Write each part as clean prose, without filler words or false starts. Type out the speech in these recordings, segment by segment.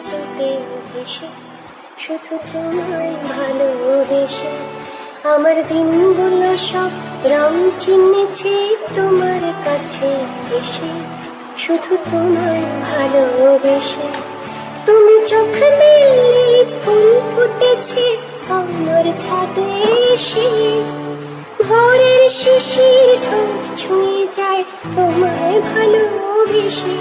স্রোতে ভেসে, শুধু তোমায় ভালোবেসে। আমার দিনগুলো সব রং চিনেছে তোমার কাছে এসে, শুধু তোমায় ভালোবেসে। তুমি চোখ মেললে ফুল ফুটেছে আমার ছাদে এসে, ভোরের শিশির ঠোঁট ছুঁয়ে যায় তোমায় ভালোবেসে।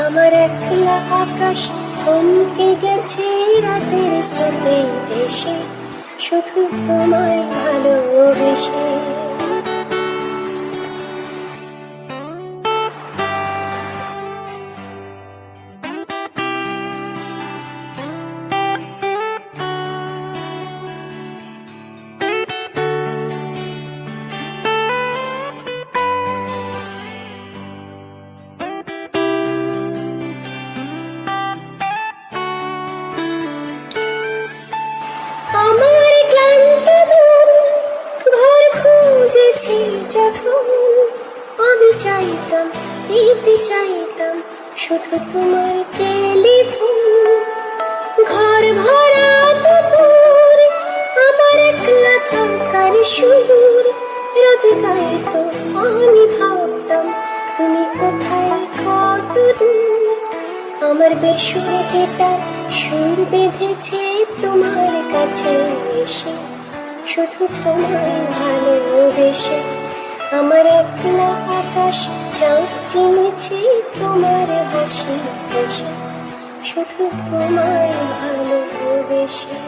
আমার একলা আকাশ থমকে গেছে রাতের স্রোতে ভেসে, শুধু তোমায় ভালোবেসে। আমার ক্লান্ত মন ঘর খুঁজেছি যখন, আমি চাইতাম, পেতে চাইতাম শুধু তোমার টেলিফোন। ঘর ভরা দুপুর, আমার একলা থাকার সুর, রাত গাইতো আমি ভাবতাম তুমি কোথায় কত দূর। আমার বেসুর গিটার সুর বেঁধেছে তোমার কাছে এসে, শুধু তোমায় ভালোবেসে। আমার একলা আকাশ চাঁদ চিনেছে তোমার হাসি হেসে, শুধু তোমায় ভালোবেসে।